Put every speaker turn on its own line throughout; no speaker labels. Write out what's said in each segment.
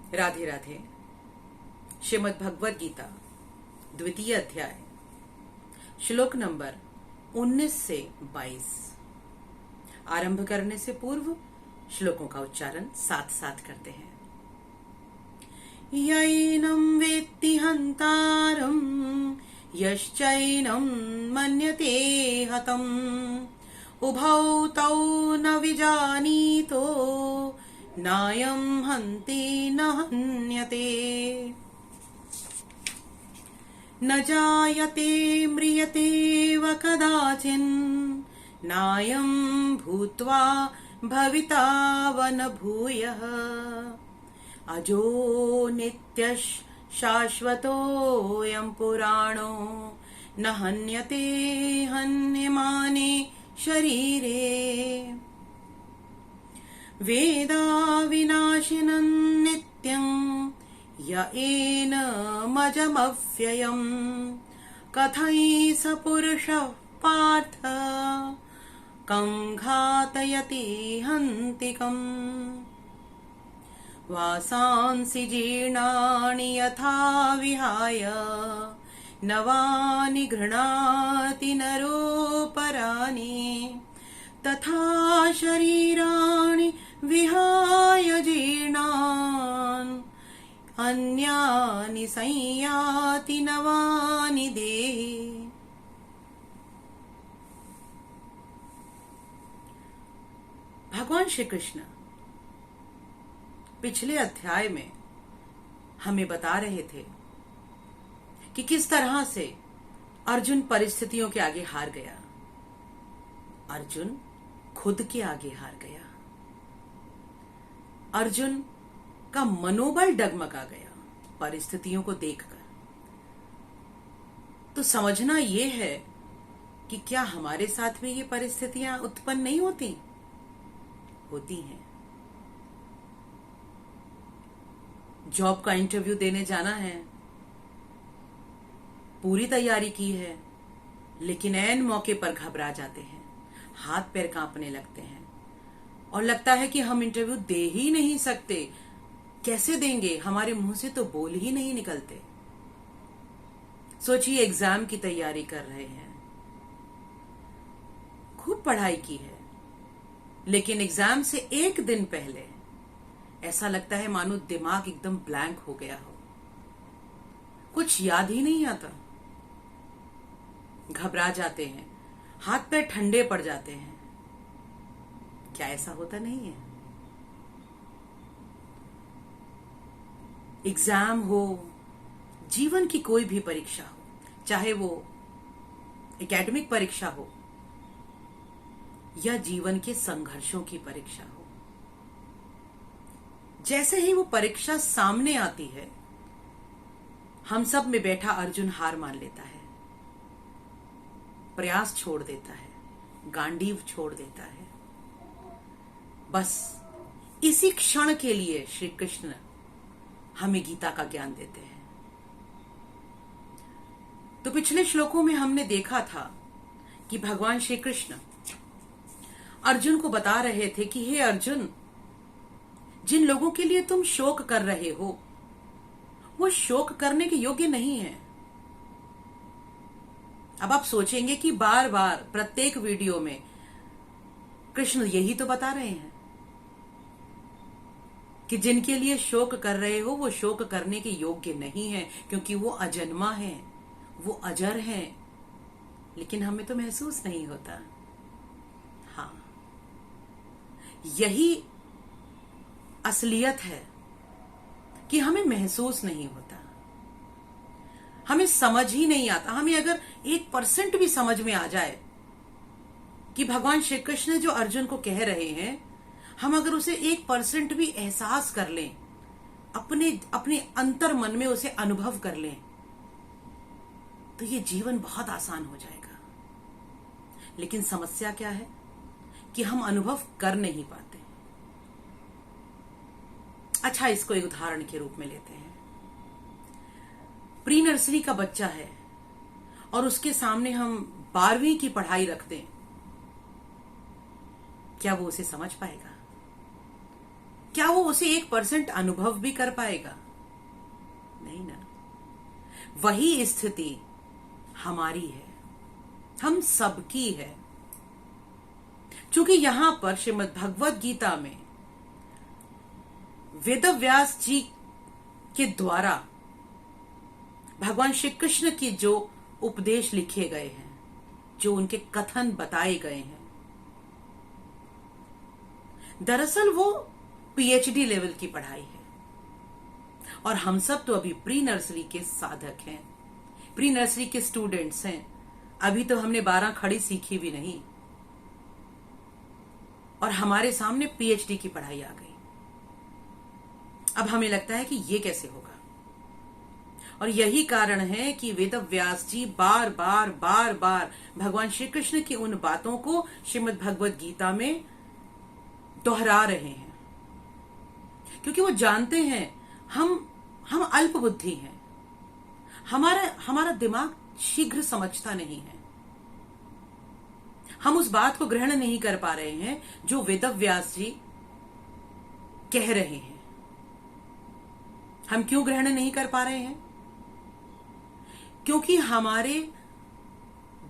राधे राधे। श्रीमद् भगवद गीता द्वितीय अध्याय श्लोक नंबर 19 से 22। आरंभ करने से पूर्व श्लोकों का उच्चारण साथ साथ करते हैं। यैनं वेत्ति हन्तारं यश्चैनं मन्यते हतम् उभौ तौ न विजानीतो नायं हन्ति न हन्यते। न जायते म्रियते व कदाचिन् नायं भूत्वा भविता व न भूयः। अजो नित्यः शाश्वतोऽयं पुराणो न हन्यते हन्यमाने शरीरे। वेदा विनाशिनं नित्यं य एनमजमव्ययम् कथै स पुरुषः पार्थ कं घातयति हन्तिकम्। वासांसि जीर्णानि यथा विहाय नवानि गृह्णाति नरोपराणि तथा शरीराणि विहाय जीर्णान् अन्यानि संयाति नवानि देहि। भगवान श्री कृष्ण पिछले अध्याय में हमें बता रहे थे कि किस तरह से अर्जुन परिस्थितियों के आगे हार गया। अर्जुन खुद के आगे हार गया। अर्जुन का मनोबल डगमगा गया परिस्थितियों को देखकर। तो समझना यह है कि क्या हमारे साथ में ये परिस्थितियां उत्पन्न नहीं होती हैं। जॉब का इंटरव्यू देने जाना है, पूरी तैयारी की है, लेकिन ऐन मौके पर घबरा जाते हैं, हाथ पैर कांपने लगते हैं और लगता है कि हम इंटरव्यू दे ही नहीं सकते। कैसे देंगे, हमारे मुंह से तो बोल ही नहीं निकलते। सोचिए, एग्जाम की तैयारी कर रहे हैं, खूब पढ़ाई की है, लेकिन एग्जाम से एक दिन पहले ऐसा लगता है मानो दिमाग एकदम ब्लैंक हो गया हो, कुछ याद ही नहीं आता। घबरा जाते हैं, हाथ पैर ठंडे पड़ जाते हैं। क्या ऐसा होता नहीं है? एग्जाम हो, जीवन की कोई भी परीक्षा हो, चाहे वो एकेडमिक परीक्षा हो या जीवन के संघर्षों की परीक्षा हो, जैसे ही वो परीक्षा सामने आती है, हम सब में बैठा अर्जुन हार मान लेता है, प्रयास छोड़ देता है, गांडीव छोड़ देता है। बस इसी क्षण के लिए श्री कृष्ण हमें गीता का ज्ञान देते हैं। तो पिछले श्लोकों में हमने देखा था कि भगवान श्री कृष्ण अर्जुन को बता रहे थे कि हे अर्जुन, जिन लोगों के लिए तुम शोक कर रहे हो वो शोक करने के योग्य नहीं है। अब आप सोचेंगे कि बार बार प्रत्येक वीडियो में कृष्ण यही तो बता रहे हैं कि जिनके लिए शोक कर रहे हो वो शोक करने के योग्य नहीं है, क्योंकि वो अजन्मा है, वो अजर है। लेकिन हमें तो महसूस नहीं होता। हाँ, यही असलियत है कि हमें महसूस नहीं होता, हमें समझ ही नहीं आता। हमें अगर 1% भी समझ में आ जाए कि भगवान श्री कृष्ण जो अर्जुन को कह रहे हैं, हम अगर उसे 1% भी एहसास कर लें, अपने अंतर मन में उसे अनुभव कर लें, तो ये जीवन बहुत आसान हो जाएगा। लेकिन समस्या क्या है कि हम अनुभव कर नहीं पाते। अच्छा, इसको एक उदाहरण के रूप में लेते हैं। प्री नर्सरी का बच्चा है और उसके सामने हम 12वीं की पढ़ाई रख दें, क्या वो उसे समझ पाएगा? क्या वो उसे 1% अनुभव भी कर पाएगा? नहीं ना। वही स्थिति हमारी है, हम सबकी है। क्योंकि यहां पर श्रीमद् भगवत गीता में वेद व्यास जी के द्वारा भगवान श्री कृष्ण की जो उपदेश लिखे गए हैं, जो उनके कथन बताए गए हैं, दरअसल वो पीएचडी लेवल की पढ़ाई है। और हम सब तो अभी प्री नर्सरी के साधक हैं, प्री नर्सरी के स्टूडेंट्स हैं। अभी तो हमने 12 खड़ी सीखी भी नहीं और हमारे सामने पीएचडी की पढ़ाई आ गई। अब हमें लगता है कि ये कैसे होगा। और यही कारण है कि वेद व्यास जी बार बार भगवान श्री कृष्ण की उन बातों को श्रीमद् भगवत गीता में दोहरा रहे हैं, क्योंकि वो जानते हैं हम अल्प बुद्धि हैं, हमारा दिमाग शीघ्र समझता नहीं है। हम उस बात को ग्रहण नहीं कर पा रहे हैं जो वेद व्यास जी कह रहे हैं। हम क्यों ग्रहण नहीं कर पा रहे हैं? क्योंकि हमारे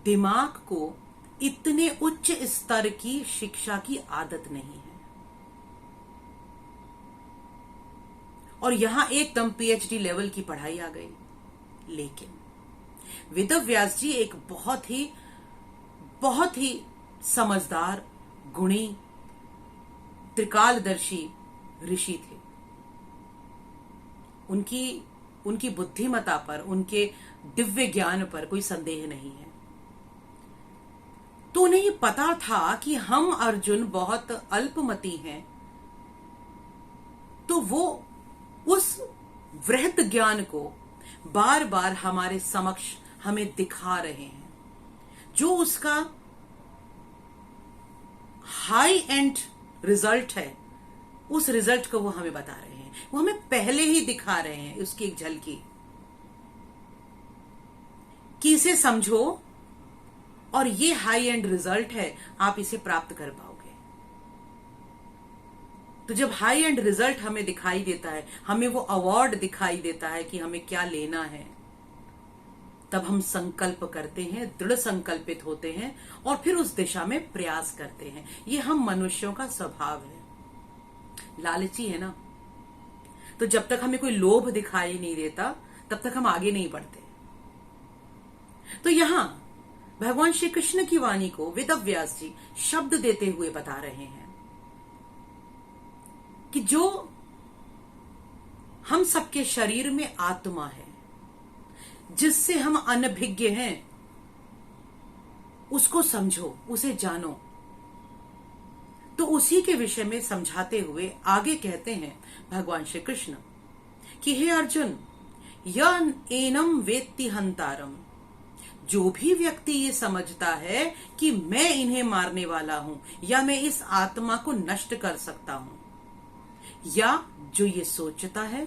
दिमाग को इतने उच्च स्तर की शिक्षा की आदत नहीं है। और यहां एकदम पीएचडी लेवल की पढ़ाई आ गई। लेकिन वेद व्यास जी एक बहुत ही समझदार, गुणी, त्रिकालदर्शी ऋषि थे। उनकी बुद्धिमता पर, उनके दिव्य ज्ञान पर कोई संदेह नहीं है। तो उन्हें ये पता था कि हम अर्जुन बहुत अल्पमति हैं, तो वो उस वृहत ज्ञान को बार बार हमारे समक्ष हमें दिखा रहे हैं। जो उसका हाई एंड रिजल्ट है, उस रिजल्ट को वो हमें बता रहे हैं, वो हमें पहले ही दिखा रहे हैं उसकी एक झलकी, कि इसे समझो और ये हाई एंड रिजल्ट है, आप इसे प्राप्त कर पाओगे। तो जब हाई एंड रिजल्ट हमें दिखाई देता है, हमें वो अवार्ड दिखाई देता है कि हमें क्या लेना है, तब हम संकल्प करते हैं, दृढ़ संकल्पित होते हैं और फिर उस दिशा में प्रयास करते हैं। ये हम मनुष्यों का स्वभाव है। लालची है ना, तो जब तक हमें कोई लोभ दिखाई नहीं देता तब तक हम आगे नहीं बढ़ते। तो यहां भगवान श्री कृष्ण की वाणी को वेद व्यास जी शब्द देते हुए बता रहे हैं कि जो हम सबके शरीर में आत्मा है, जिससे हम अनभिज्ञ हैं, उसको समझो, उसे जानो। तो उसी के विषय में समझाते हुए आगे कहते हैं भगवान श्री कृष्ण कि हे अर्जुन, यन एनम वेत्ति हंतारम, जो भी व्यक्ति ये समझता है कि मैं इन्हें मारने वाला हूं या मैं इस आत्मा को नष्ट कर सकता हूं, या जो ये सोचता है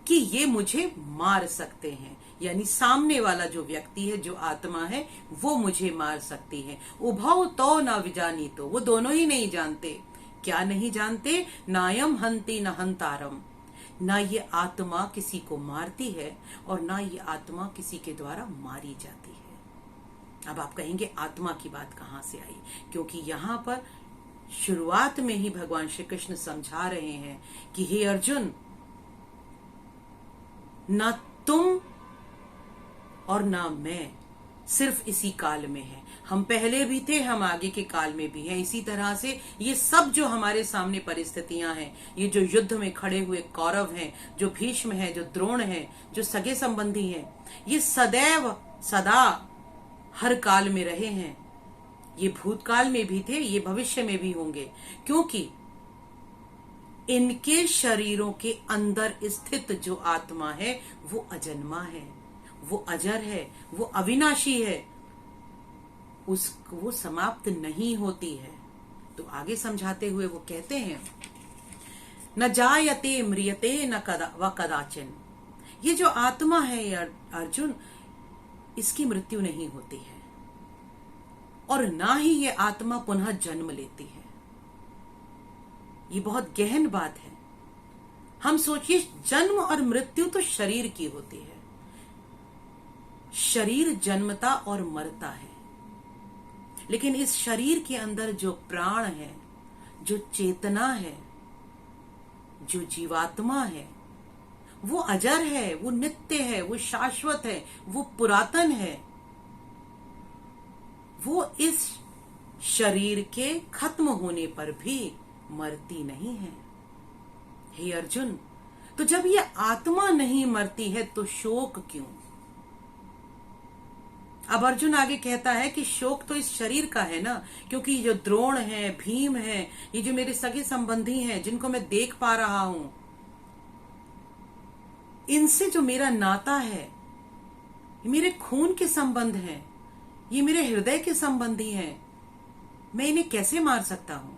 कि ये मुझे मार सकते हैं, यानी सामने वाला जो व्यक्ति है, जो आत्मा है, वो मुझे मार सकती है। उभौ तो न विजानीतो, वो दोनों ही नहीं जानते। क्या नहीं जानते? नायम हंति न हंतारम, ना ये आत्मा किसी को मारती है और ना ये आत्मा किसी के द्वारा मारी जाती है। अब आप कहेंगे आत्मा की बात कहां से आई? क्योंकि यहां पर शुरुआत में ही भगवान श्री कृष्ण समझा रहे हैं कि हे अर्जुन, ना तुम और ना मैं सिर्फ इसी काल में है। हम पहले भी थे, हम आगे के काल में भी हैं। इसी तरह से ये सब जो हमारे सामने परिस्थितियां हैं, ये जो युद्ध में खड़े हुए कौरव हैं, जो भीष्म हैं, जो द्रोण हैं, जो सगे संबंधी हैं, ये सदैव सदा हर काल में रहे हैं। ये भूतकाल में भी थे, ये भविष्य में भी होंगे, क्योंकि इनके शरीरों के अंदर स्थित जो आत्मा है वो अजन्मा है, वो अजर है, वो अविनाशी है, वो समाप्त नहीं होती है। तो आगे समझाते हुए वो कहते हैं, न जायते म्रियते न कदाचन, ये जो आत्मा है अर्जुन, इसकी मृत्यु नहीं होती है और ना ही ये आत्मा पुनः जन्म लेती है। ये बहुत गहन बात है। हम सोचिए, जन्म और मृत्यु तो शरीर की होती है। शरीर जन्मता और मरता है, लेकिन इस शरीर के अंदर जो प्राण है, जो चेतना है, जो जीवात्मा है, वो अजर है, वो नित्य है, वो शाश्वत है, वो पुरातन है। वो इस शरीर के खत्म होने पर भी मरती नहीं है। हे अर्जुन, तो जब ये आत्मा नहीं मरती है तो शोक क्यों? अब अर्जुन आगे कहता है कि शोक तो इस शरीर का है ना, क्योंकि जो द्रोण है, भीम है, ये जो मेरे सगे संबंधी हैं, जिनको मैं देख पा रहा हूं, इनसे जो मेरा नाता है, ये मेरे खून के संबंध हैं, ये मेरे हृदय के संबंधी हैं, मैं इन्हें कैसे मार सकता हूं?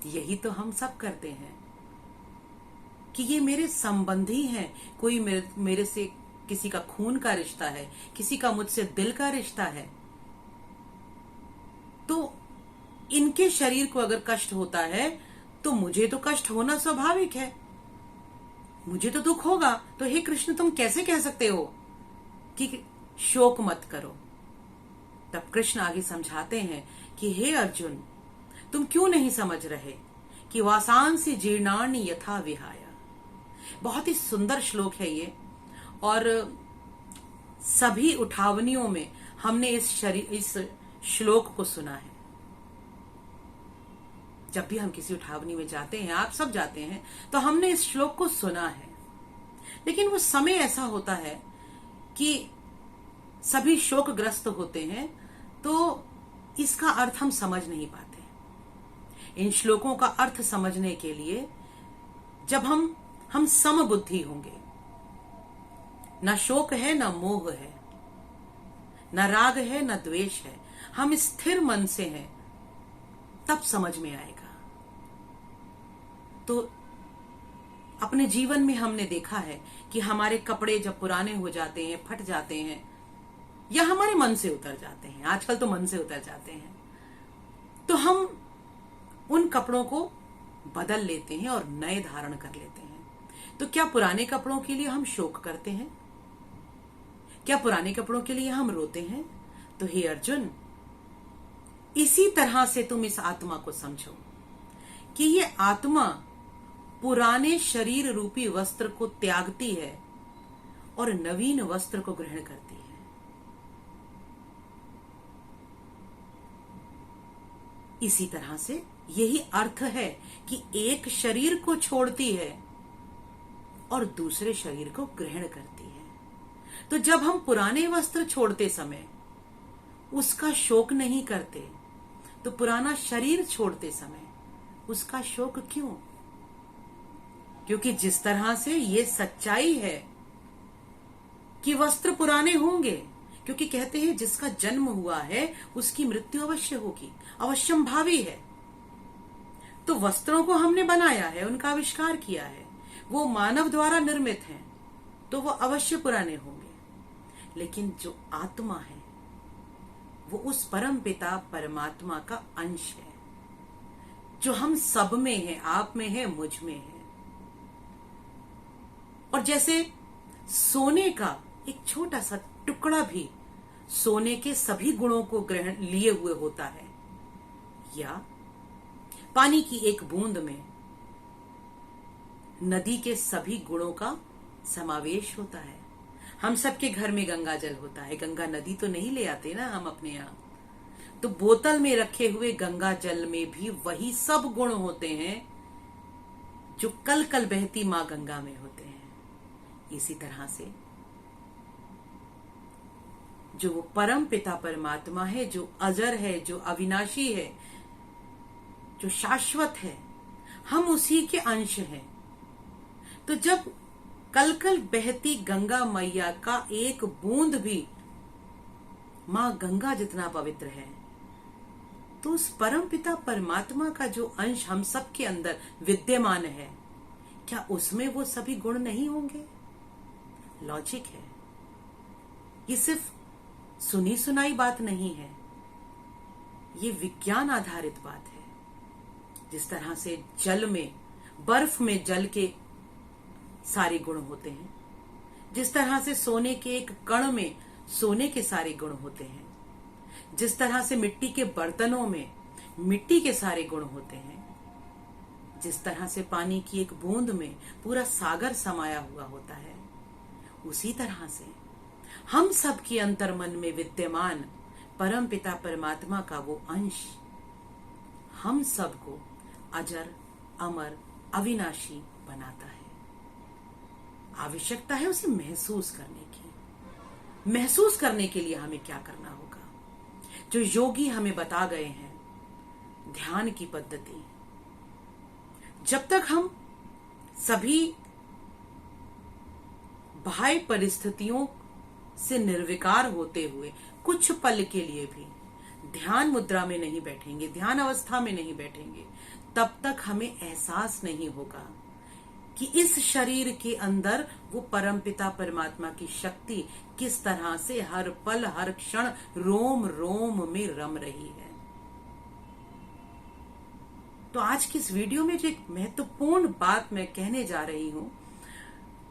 यही तो हम सब करते हैं कि ये मेरे संबंधी हैं। कोई मेरे से किसी का खून का रिश्ता है, किसी का मुझसे दिल का रिश्ता है, तो इनके शरीर को अगर कष्ट होता है तो मुझे तो कष्ट होना स्वाभाविक है, मुझे तो दुख होगा। तो हे कृष्ण, तुम कैसे कह सकते हो कि शोक मत करो? तब कृष्ण आगे समझाते हैं कि हे अर्जुन, तुम क्यों नहीं समझ रहे कि वासांसि जीर्णानि यथा विहाय। बहुत ही सुंदर श्लोक है ये, और सभी उठावनियों में हमने इस श्लोक को सुना है। जब भी हम किसी उठावनी में जाते हैं, आप सब जाते हैं, तो हमने इस श्लोक को सुना है। लेकिन वो समय ऐसा होता है कि सभी शोकग्रस्त होते हैं, तो इसका अर्थ हम समझ नहीं पाते। इन श्लोकों का अर्थ समझने के लिए जब हम समबुद्धि होंगे, न शोक है, न मोह है, न राग है, न द्वेष है, हम स्थिर मन से हैं, तब समझ में आएगा। तो अपने जीवन में हमने देखा है कि हमारे कपड़े जब पुराने हो जाते हैं, फट जाते हैं, या हमारे मन से उतर जाते हैं, आजकल तो मन से उतर जाते हैं, तो हम उन कपड़ों को बदल लेते हैं और नए धारण कर लेते हैं। तो क्या पुराने कपड़ों के लिए हम शोक करते हैं? क्या पुराने कपड़ों के लिए हम रोते हैं? तो हे अर्जुन, इसी तरह से तुम इस आत्मा को समझो कि ये आत्मा पुराने शरीर रूपी वस्त्र को त्यागती है और नवीन वस्त्र को ग्रहण करती है। इसी तरह से यही अर्थ है कि एक शरीर को छोड़ती है और दूसरे शरीर को ग्रहण करती है। तो जब हम पुराने वस्त्र छोड़ते समय उसका शोक नहीं करते, तो पुराना शरीर छोड़ते समय उसका शोक क्यों? क्योंकि जिस तरह से ये सच्चाई है कि वस्त्र पुराने होंगे, क्योंकि कहते हैं जिसका जन्म हुआ है उसकी मृत्यु अवश्य होगी, अवश्यंभावी है। तो वस्त्रों को हमने बनाया है, उनका आविष्कार किया है, वो मानव द्वारा निर्मित हैं, तो वो अवश्य पुराने होंगे। लेकिन जो आत्मा है वो उस परम पिता परमात्मा का अंश है, जो हम सब में है, आप में है, मुझ में है। और जैसे सोने का एक छोटा सा टुकड़ा भी सोने के सभी गुणों को ग्रहण लिए हुए होता है, या पानी की एक बूंद में नदी के सभी गुणों का समावेश होता है। हम सबके घर में गंगा जल होता है, गंगा नदी तो नहीं ले आते ना हम अपने यहाँ, तो बोतल में रखे हुए गंगा जल में भी वही सब गुण होते हैं जो कल कल बहती मां गंगा में होते हैं। इसी तरह से जो वो परम पिता परमात्मा है, जो अजर है, जो अविनाशी है, जो शाश्वत है, हम उसी के अंश हैं। तो जब कल कल बहती गंगा मैया का एक बूंद भी मां गंगा जितना पवित्र है, तो उस परम पिता परमात्मा का जो अंश हम सब के अंदर विद्यमान है, क्या उसमें वो सभी गुण नहीं होंगे? लॉजिक है। ये सिर्फ सुनी सुनाई बात नहीं है, ये विज्ञान आधारित बात है। जिस तरह से जल में, बर्फ में जल के सारे गुण होते हैं, जिस तरह से सोने के एक कण में सोने के सारे गुण होते हैं, जिस तरह से मिट्टी के बर्तनों में मिट्टी के सारे गुण होते हैं, जिस तरह से पानी की एक बूंद में पूरा सागर समाया हुआ होता है, उसी तरह से हम सब के अंतर्मन में विद्यमान परम पिता परमात्मा का वो अंश हम सबको अजर, अमर, अविनाशी बनाता है। आवश्यकता है उसे महसूस करने की। महसूस करने के लिए हमें क्या करना होगा? जो योगी हमें बता गए हैं, ध्यान की पद्धति। जब तक हम सभी बाह्य परिस्थितियों से निर्विकार होते हुए कुछ पल के लिए भी ध्यान मुद्रा में नहीं बैठेंगे, ध्यान अवस्था में नहीं बैठेंगे, तब तक हमें एहसास नहीं होगा कि इस शरीर के अंदर वो परमपिता परमात्मा की शक्ति किस तरह से हर पल हर क्षण रोम रोम में रम रही है। तो आज की इस वीडियो में जो एक महत्वपूर्ण बात मैं कहने जा रही हूं,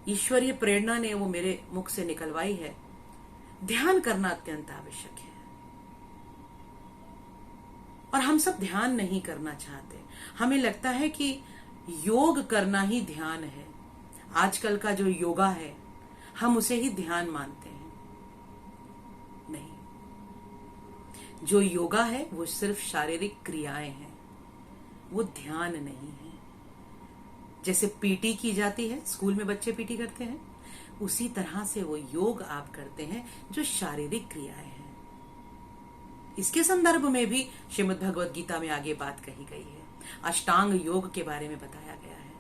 ईश्वरीय प्रेरणा ने वो मेरे मुख से निकलवाई है। ध्यान करना अत्यंत आवश्यक है और हम सब ध्यान नहीं करना चाहते। हमें लगता है कि योग करना ही ध्यान है। आजकल का जो योगा है हम उसे ही ध्यान मानते हैं। नहीं, जो योगा है वो सिर्फ शारीरिक क्रियाएं हैं, वो ध्यान नहीं है। जैसे पीटी की जाती है, स्कूल में बच्चे पीटी करते हैं, उसी तरह से वो योग आप करते हैं जो शारीरिक क्रियाएं हैं। इसके संदर्भ में भी श्रीमद् भगवद गीता में आगे बात कही गई है, अष्टांग योग के बारे में बताया गया है।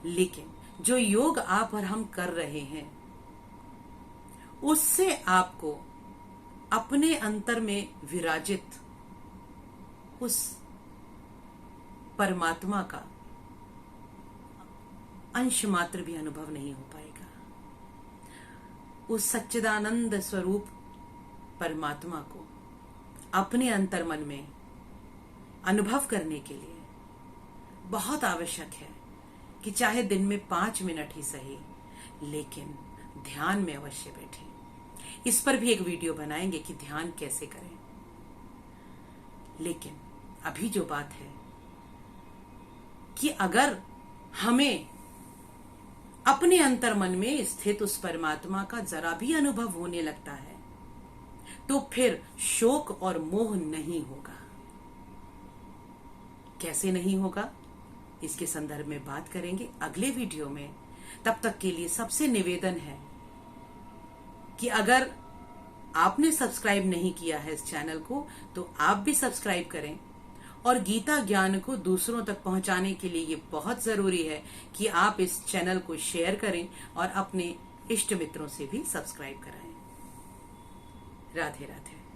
लेकिन जो योग आप और हम कर रहे हैं, उससे आपको अपने अंतर में विराजित उस परमात्मा का अंश मात्र भी अनुभव नहीं हो पाएगा। उस सच्चिदानंद स्वरूप परमात्मा को अपने अंतर्मन में अनुभव करने के लिए बहुत आवश्यक है कि चाहे दिन में 5 मिनट ही सही, लेकिन ध्यान में अवश्य बैठें। इस पर भी एक वीडियो बनाएंगे कि ध्यान कैसे करें। लेकिन अभी जो बात है कि अगर हमें अपने अंतर्मन में स्थित उस परमात्मा का जरा भी अनुभव होने लगता है, तो फिर शोक और मोह नहीं होगा। कैसे नहीं होगा, इसके संदर्भ में बात करेंगे अगले वीडियो में। तब तक के लिए सबसे निवेदन है कि अगर आपने सब्सक्राइब नहीं किया है इस चैनल को, तो आप भी सब्सक्राइब करें। और गीता ज्ञान को दूसरों तक पहुंचाने के लिए ये बहुत जरूरी है कि आप इस चैनल को शेयर करें और अपने इष्ट मित्रों से भी सब्सक्राइब कराएं। राधे राधे।